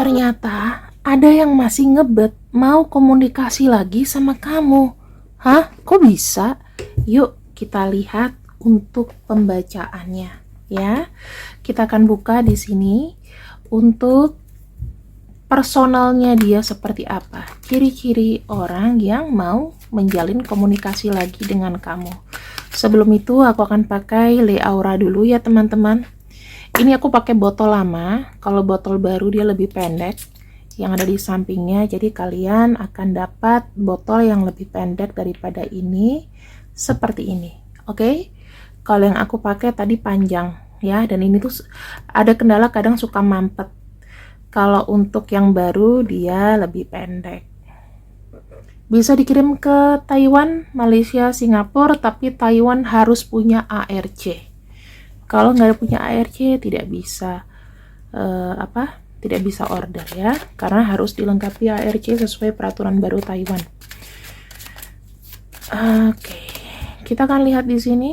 Ternyata ada yang masih ngebet mau komunikasi lagi sama kamu. Hah? Kok bisa? Yuk kita lihat untuk pembacaannya ya. Kita akan buka di sini untuk personalnya dia seperti apa. Ciri-ciri orang yang mau menjalin komunikasi lagi dengan kamu. Sebelum itu aku akan pakai Le Aura dulu ya teman-teman. Ini aku pakai botol lama, kalau botol baru dia lebih pendek yang ada di sampingnya, jadi kalian akan dapat botol yang lebih pendek daripada ini, seperti ini. Oke? Kalau yang aku pakai tadi panjang ya, dan ini tuh ada kendala kadang suka mampet. Kalau untuk yang baru dia lebih pendek. Bisa dikirim ke Taiwan, Malaysia, Singapura, tapi Taiwan harus punya ARC. Kalau nggak punya ARC tidak bisa tidak bisa order ya, karena harus dilengkapi ARC sesuai peraturan baru Taiwan. Oke, kita akan lihat di sini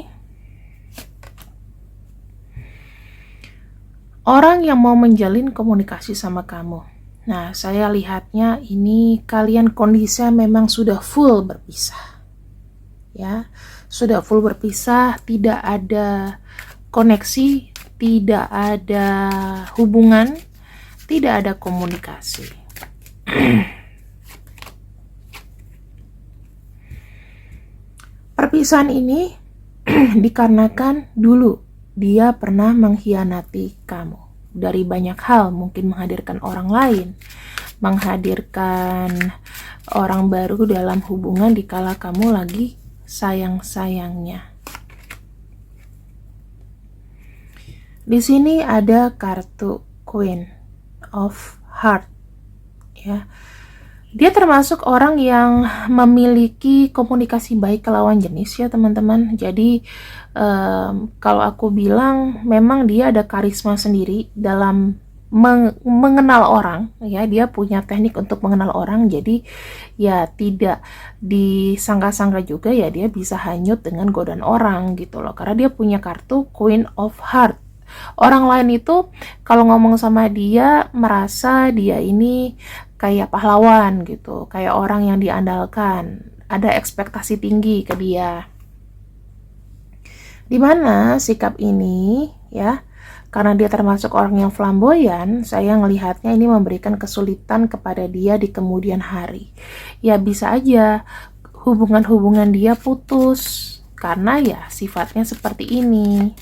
orang yang mau menjalin komunikasi sama kamu. Nah, saya lihatnya ini kalian kondisinya memang sudah full berpisah ya, sudah full berpisah, tidak ada koneksi, tidak ada hubungan, tidak ada komunikasi. Perpisahan ini dikarenakan dulu dia pernah mengkhianati kamu. Dari banyak hal, mungkin menghadirkan orang lain, menghadirkan orang baru dalam hubungan dikala kamu lagi sayang-sayangnya. Di sini ada kartu Queen of Heart ya. Dia termasuk orang yang memiliki komunikasi baik ke lawan jenis ya teman-teman. Jadi kalau aku bilang memang dia ada karisma sendiri dalam mengenal orang ya. Dia punya teknik untuk mengenal orang, jadi ya tidak disangka-sangka juga ya dia bisa hanyut dengan godaan orang gitu loh, karena dia punya kartu Queen of Heart. Orang lain itu kalau ngomong sama dia merasa dia ini kayak pahlawan gitu, kayak orang yang diandalkan, ada ekspektasi tinggi ke dia. Dimana sikap ini ya, karena dia termasuk orang yang flamboyan, saya ngelihatnya ini memberikan kesulitan kepada dia di kemudian hari. Ya bisa aja hubungan-hubungan dia putus karena ya sifatnya seperti ini.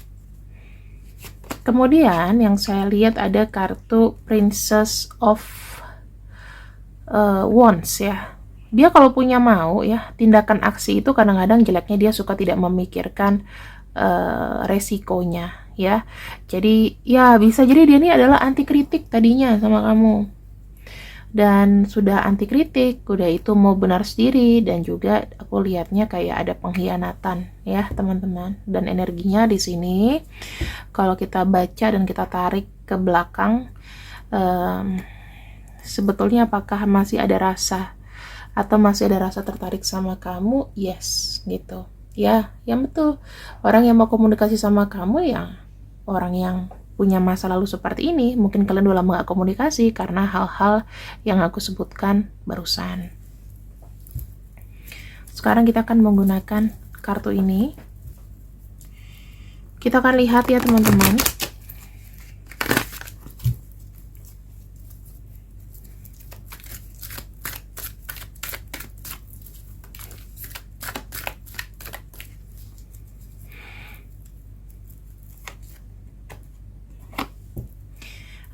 Kemudian yang saya lihat ada kartu Princess of Wands ya. Dia kalau punya mau ya, tindakan aksi itu kadang-kadang jeleknya dia suka tidak memikirkan resikonya ya. Jadi ya bisa jadi dia ini adalah anti kritik tadinya sama kamu. Dan sudah anti kritik, udah itu mau benar sendiri, dan juga aku lihatnya kayak ada pengkhianatan ya teman-teman. Dan energinya di sini kalau kita baca dan kita tarik ke belakang, sebetulnya apakah masih ada rasa atau masih ada rasa tertarik sama kamu? Yes gitu ya, yang betul. Orang yang mau komunikasi sama kamu ya orang yang punya masa lalu seperti ini. Mungkin kalian udah lama gak komunikasi karena hal-hal yang aku sebutkan barusan. Sekarang kita akan menggunakan kartu ini. Kita akan lihat ya teman-teman.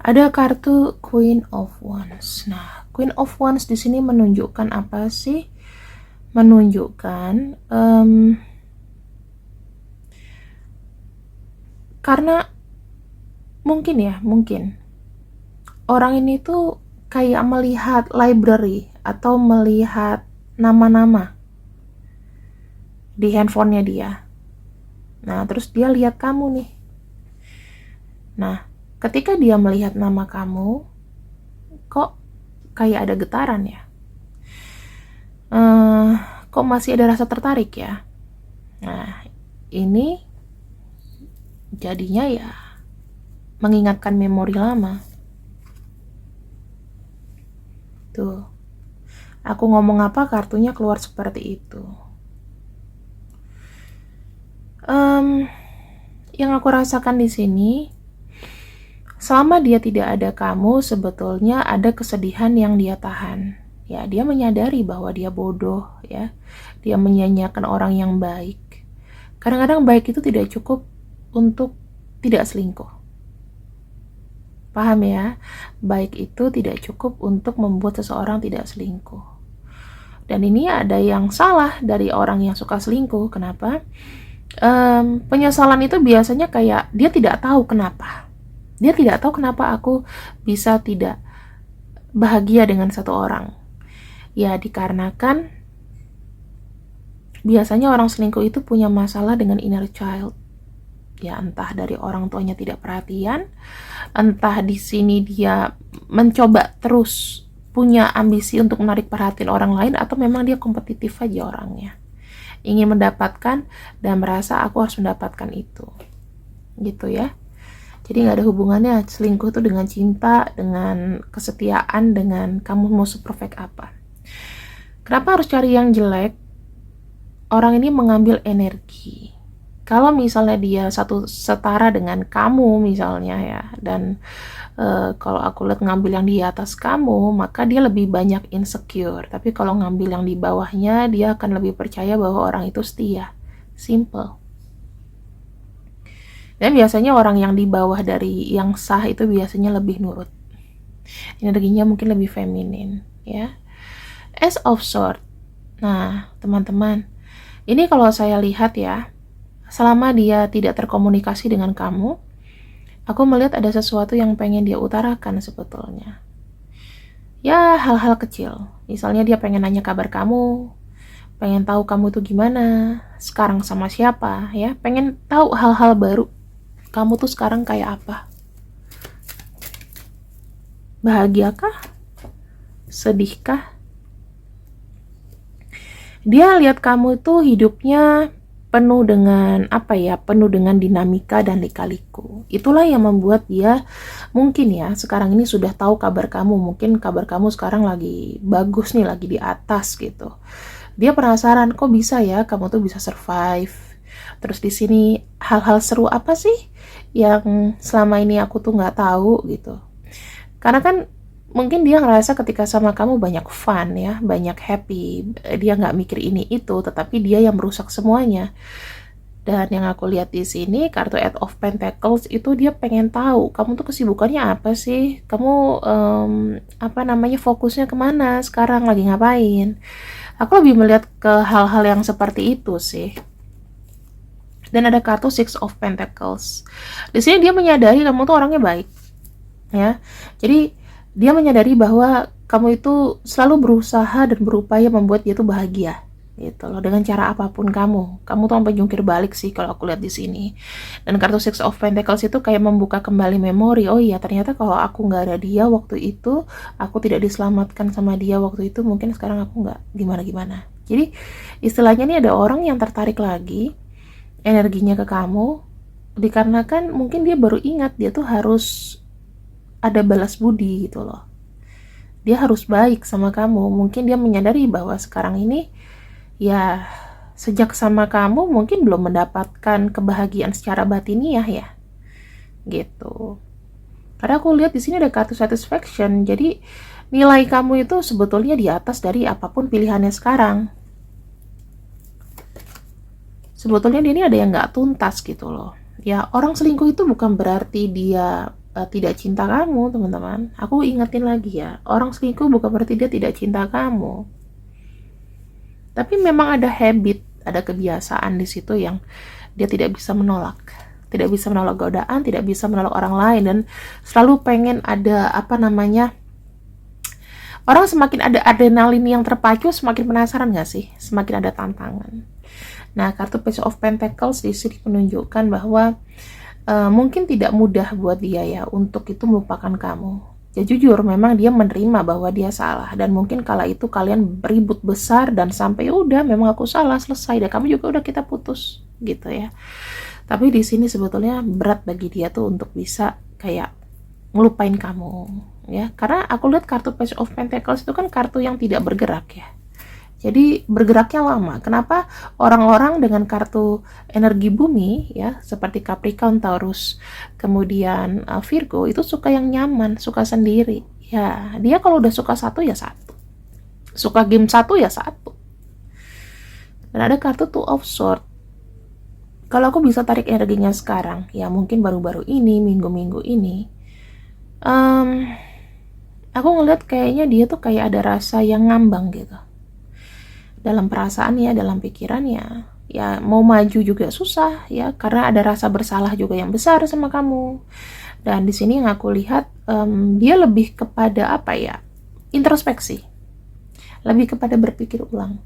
Ada kartu Queen of Wands. Nah, Queen of Wands di sini menunjukkan apa sih? Menunjukkan karena mungkin orang ini tuh kayak melihat library atau melihat nama-nama di handphonenya dia. Nah, terus dia lihat kamu nih. Nah, ketika dia melihat nama kamu, kok kayak ada getaran ya? Kok masih ada rasa tertarik ya? Nah, ini jadinya ya mengingatkan memori lama. Aku ngomong apa, kartunya keluar seperti itu. Yang aku rasakan di sini, selama dia tidak ada kamu, sebetulnya ada kesedihan yang dia tahan. Ya, dia menyadari bahwa dia bodoh, ya. Dia menyanyiakan orang yang baik. Kadang-kadang baik itu tidak cukup untuk tidak selingkuh. Paham ya? Baik itu tidak cukup untuk membuat seseorang tidak selingkuh. Dan ini ada yang salah dari orang yang suka selingkuh. Kenapa? Penyesalan itu biasanya kayak dia tidak tahu kenapa. Dia tidak tahu kenapa aku bisa tidak bahagia dengan satu orang. Ya, dikarenakan biasanya orang selingkuh itu punya masalah dengan inner child. Ya, entah dari orang tuanya tidak perhatian, entah di sini dia mencoba terus punya ambisi untuk menarik perhatian orang lain, atau memang dia kompetitif aja orangnya. Ingin mendapatkan dan merasa aku harus mendapatkan itu. Gitu ya. Jadi gak ada hubungannya selingkuh itu dengan cinta, dengan kesetiaan, dengan kamu mau seperfect apa. Kenapa harus cari yang jelek? Orang ini mengambil energi. Kalau misalnya dia satu setara dengan kamu misalnya ya, dan kalau aku lihat ngambil yang di atas kamu, maka dia lebih banyak insecure. Tapi kalau ngambil yang di bawahnya, dia akan lebih percaya bahwa orang itu setia. Simple. Dan biasanya orang yang di bawah dari yang sah itu biasanya lebih nurut. Energinya mungkin lebih feminin, ya. Ace of Swords. Nah, teman-teman, ini kalau saya lihat ya, selama dia tidak terkomunikasi dengan kamu, aku melihat ada sesuatu yang pengen dia utarakan sebetulnya. Ya, hal-hal kecil. Misalnya dia pengen nanya kabar kamu, pengen tahu kamu tuh gimana, sekarang sama siapa, ya. Pengen tahu hal-hal baru. Kamu tuh sekarang kayak apa? Bahagiakah? Sedihkah? Dia lihat kamu itu hidupnya penuh dengan apa ya, penuh dengan dinamika dan lika-liku. Itulah yang membuat dia mungkin ya sekarang ini sudah tahu kabar kamu. Mungkin kabar kamu sekarang lagi bagus nih, lagi di atas gitu. Dia penasaran, kok bisa ya kamu tuh bisa survive. Terus di sini hal-hal seru apa sih yang selama ini aku tuh nggak tahu gitu. Karena kan mungkin dia ngerasa ketika sama kamu banyak fun ya, banyak happy. Dia nggak mikir ini itu, tetapi dia yang merusak semuanya. Dan yang aku lihat di sini kartu Eight of Pentacles itu dia pengen tahu kamu tuh kesibukannya apa sih, kamu fokusnya kemana sekarang, lagi ngapain. Aku lebih melihat ke hal-hal yang seperti itu sih. Dan ada kartu Six of Pentacles. Di sini dia menyadari kamu tuh orangnya baik, ya. Jadi dia menyadari bahwa kamu itu selalu berusaha dan berupaya membuat dia tuh bahagia, gitu loh, dengan cara apapun kamu. Kamu tuh sampai jungkir balik sih kalau aku lihat di sini. Dan kartu Six of Pentacles itu kayak membuka kembali memori. Oh iya, ternyata kalau aku nggak ada dia waktu itu, aku tidak diselamatkan sama dia waktu itu, mungkin sekarang aku nggak gimana-gimana. Jadi istilahnya ini ada orang yang tertarik lagi energinya ke kamu, dikarenakan mungkin dia baru ingat dia tuh harus ada balas budi gitu loh. Dia harus baik sama kamu. Mungkin dia menyadari bahwa sekarang ini ya sejak sama kamu mungkin belum mendapatkan kebahagiaan secara batiniah ya. Gitu. Karena aku lihat di sini ada kartu satisfaction. Jadi nilai kamu itu sebetulnya di atas dari apapun pilihannya sekarang. Sebetulnya dia ini ada yang nggak tuntas gitu loh. Ya, orang selingkuh itu bukan berarti dia tidak cinta kamu, teman-teman. Aku ingetin lagi ya, orang selingkuh bukan berarti dia tidak cinta kamu. Tapi memang ada habit, ada kebiasaan di situ yang dia tidak bisa menolak. Tidak bisa menolak godaan, tidak bisa menolak orang lain, dan selalu pengen ada orang semakin ada adrenalin yang terpacu, semakin penasaran gak sih? Semakin ada tantangan. Nah, kartu Page of Pentacles di sini menunjukkan bahwa mungkin tidak mudah buat dia ya untuk itu melupakan kamu. Ya jujur, memang dia menerima bahwa dia salah, dan mungkin kala itu kalian beribut besar dan sampai udah memang aku salah, selesai, dan kamu juga udah, kita putus gitu ya. Tapi di sini sebetulnya berat bagi dia tuh untuk bisa kayak ngelupain kamu ya, karena aku lihat kartu Page of Pentacles itu kan kartu yang tidak bergerak ya. Jadi bergeraknya lama. Kenapa orang-orang dengan kartu energi bumi ya, seperti Capricorn, Taurus, kemudian Virgo itu suka yang nyaman, suka sendiri. Ya, dia kalau udah suka satu ya satu. Suka game satu ya satu. Dan ada kartu Two of Swords. Kalau aku bisa tarik energinya sekarang, ya mungkin baru-baru ini, minggu-minggu ini, aku ngeliat kayaknya dia tuh kayak ada rasa yang ngambang gitu. Dalam perasaannya, dalam pikirannya, ya mau maju juga susah ya, karena ada rasa bersalah juga yang besar sama kamu. Dan di sini yang aku lihat, dia lebih kepada apa ya, introspeksi, lebih kepada berpikir ulang.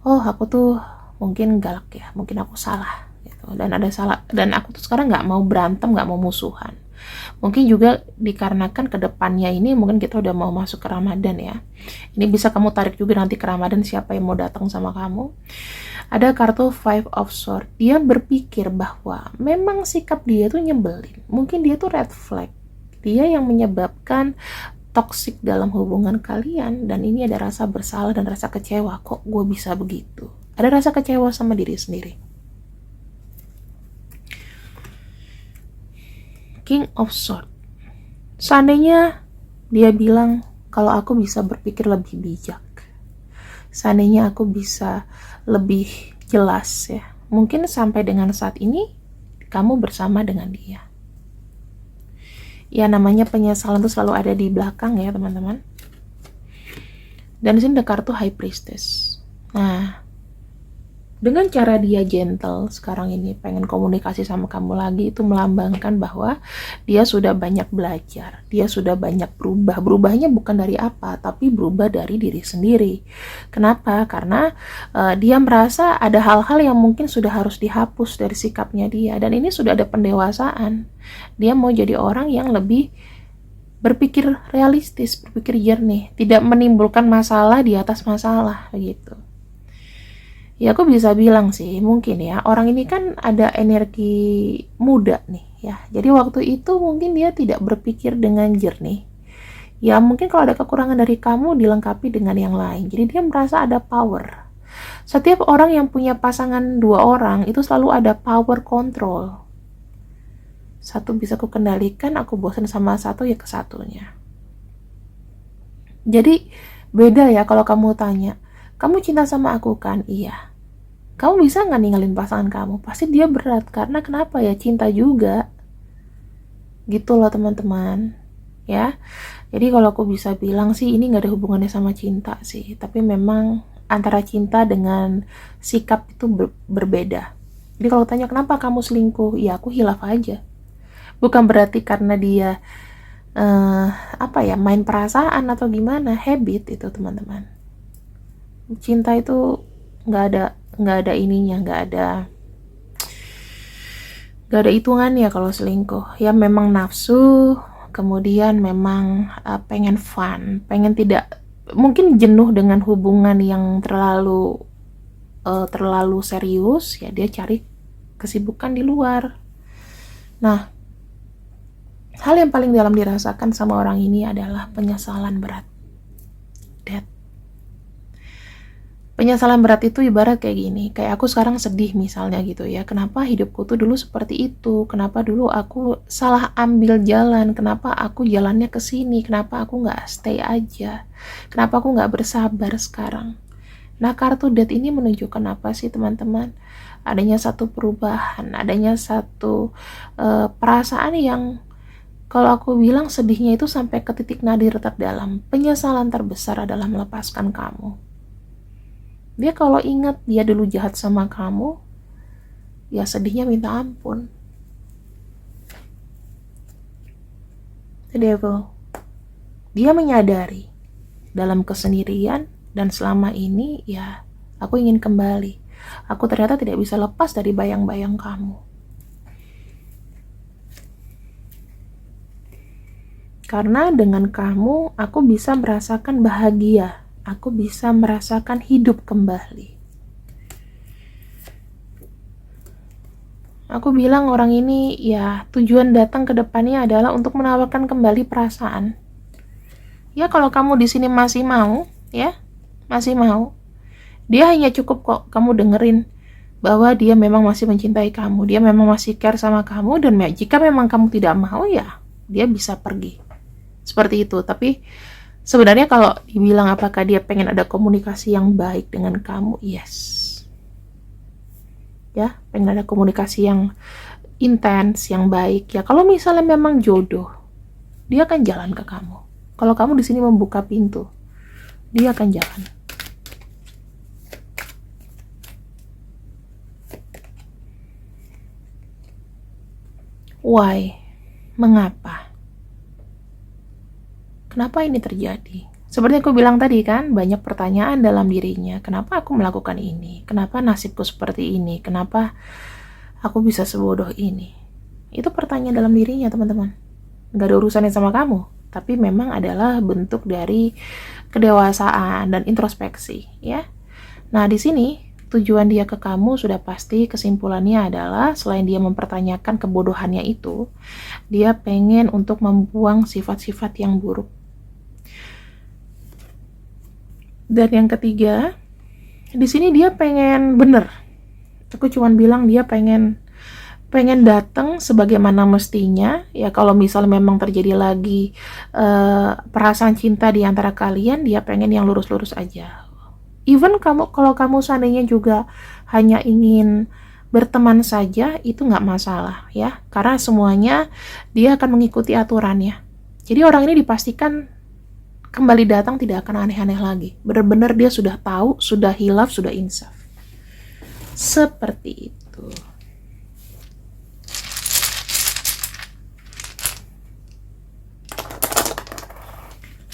Oh, aku tuh mungkin galak ya, mungkin aku salah gitu. Dan ada salah, dan aku tuh sekarang nggak mau berantem, nggak mau musuhan. Mungkin juga dikarenakan kedepannya ini mungkin kita udah mau masuk ke Ramadan ya. Ini bisa kamu tarik juga nanti ke Ramadan siapa yang mau datang sama kamu. Ada kartu Five of Swords. Dia berpikir bahwa memang sikap dia tuh nyebelin. Mungkin dia tuh red flag. Dia yang menyebabkan toksik dalam hubungan kalian, dan ini ada rasa bersalah dan rasa kecewa. Kok gue bisa begitu? Ada rasa kecewa sama diri sendiri. King of Swords. Seandainya dia bilang kalau aku bisa berpikir lebih bijak, seandainya aku bisa lebih jelas ya, mungkin sampai dengan saat ini kamu bersama dengan dia. Ya namanya penyesalan itu selalu ada di belakang ya teman-teman. Dan di sini ada kartu High Priestess. Nah, dengan cara dia gentle sekarang ini pengen komunikasi sama kamu lagi, itu melambangkan bahwa dia sudah banyak belajar, dia sudah banyak berubah. Berubahnya bukan dari apa, tapi berubah dari diri sendiri. Kenapa? Karena dia merasa ada hal-hal yang mungkin sudah harus dihapus dari sikapnya dia, dan ini sudah ada pendewasaan. Dia mau jadi orang yang lebih berpikir realistis, berpikir jernih, tidak menimbulkan masalah di atas masalah begitu. Ya aku bisa bilang sih mungkin ya, orang ini kan ada energi muda nih ya. Jadi waktu itu mungkin dia tidak berpikir dengan jernih. Ya mungkin kalau ada kekurangan dari kamu dilengkapi dengan yang lain. Jadi dia merasa ada power. Setiap orang yang punya pasangan 2 orang itu selalu ada power control. Satu bisa aku kendalikan, aku bosan sama satu ya ke satunya. Jadi beda ya kalau kamu tanya, kamu cinta sama aku kan? Iya. Kamu bisa nggak ninggalin pasangan kamu? Pasti dia berat, karena kenapa ya? Cinta juga. Gitu loh teman-teman. Ya. Jadi kalau aku bisa bilang sih, ini nggak ada hubungannya sama cinta sih. Tapi memang antara cinta dengan sikap itu berbeda. Jadi kalau tanya kenapa kamu selingkuh? Ya aku hilaf aja. Bukan berarti karena dia main perasaan atau gimana, habit itu teman-teman. Cinta itu nggak ada ininya, nggak ada hitungannya kalau selingkuh. Ya memang nafsu, kemudian memang pengen fun, pengen tidak, mungkin jenuh dengan hubungan yang terlalu serius, ya dia cari kesibukan di luar. Nah, hal yang paling dalam dirasakan sama orang ini adalah penyesalan berat. Penyesalan berat itu ibarat kayak gini, kayak aku sekarang sedih misalnya gitu ya, kenapa hidupku tuh dulu seperti itu, kenapa dulu aku salah ambil jalan, kenapa aku jalannya ke sini, kenapa aku nggak stay aja, kenapa aku nggak bersabar sekarang. Nah kartu Death ini menunjukkan apa sih teman-teman? Adanya satu perubahan, adanya satu perasaan yang kalau aku bilang sedihnya itu sampai ke titik nadir terdalam. Penyesalan terbesar adalah melepaskan kamu. Dia kalau ingat dia dulu jahat sama kamu, ya sedihnya minta ampun. The Devil. Dia menyadari dalam kesendirian dan selama ini ya aku ingin kembali. Aku ternyata tidak bisa lepas dari bayang-bayang kamu. Karena dengan kamu aku bisa merasakan bahagia. Aku bisa merasakan hidup kembali. Aku bilang orang ini ya tujuan datang ke depannya adalah untuk menawarkan kembali perasaan. Ya kalau kamu di sini masih mau, ya, masih mau, dia hanya cukup kok kamu dengerin bahwa dia memang masih mencintai kamu, dia memang masih care sama kamu, dan jika memang kamu tidak mau, ya dia bisa pergi. Seperti itu. Tapi sebenarnya kalau dibilang apakah dia pengen ada komunikasi yang baik dengan kamu, yes. Ya, pengen ada komunikasi yang intens, yang baik. Ya, kalau misalnya memang jodoh, dia akan jalan ke kamu. Kalau kamu di sini membuka pintu, dia akan jalan. Why? Mengapa? Kenapa ini terjadi? Seperti aku bilang tadi kan, banyak pertanyaan dalam dirinya. Kenapa aku melakukan ini? Kenapa nasibku seperti ini? Kenapa aku bisa sebodoh ini? Itu pertanyaan dalam dirinya, teman-teman. Gak ada urusannya sama kamu. Tapi memang adalah bentuk dari kedewasaan dan introspeksi, ya. Nah, di sini tujuan dia ke kamu sudah pasti, kesimpulannya adalah selain dia mempertanyakan kebodohannya itu, dia pengen untuk membuang sifat-sifat yang buruk. Dan yang ketiga, di sini dia pengen bener. Aku cuman bilang dia pengen datang sebagaimana mestinya. Ya kalau misal memang terjadi lagi perasaan cinta di antara kalian, dia pengen yang lurus-lurus aja. Even kalau kamu seandainya juga hanya ingin berteman saja, itu nggak masalah ya, karena semuanya dia akan mengikuti aturannya. Jadi orang ini dipastikan kembali datang tidak akan aneh-aneh lagi. Benar-benar dia sudah tahu, sudah hilaf, sudah insaf. Seperti itu.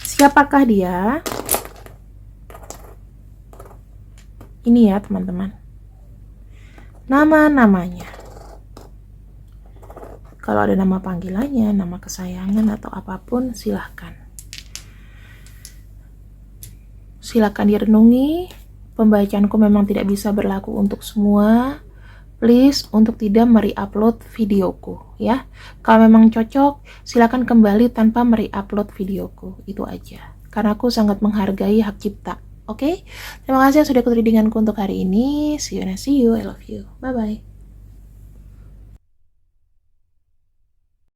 Siapakah dia? Ini ya teman-teman, nama-namanya. Kalau ada nama panggilannya, nama kesayangan atau apapun, silahkan direnungi. Pembacaanku memang tidak bisa berlaku untuk semua. Please untuk tidak mereupload videoku ya. Kalau memang cocok, silakan kembali tanpa mereupload videoku. Itu aja. Karena aku sangat menghargai hak cipta. Oke? Terima kasih sudah ikut readinganku untuk hari ini. See you. I love you. Bye bye.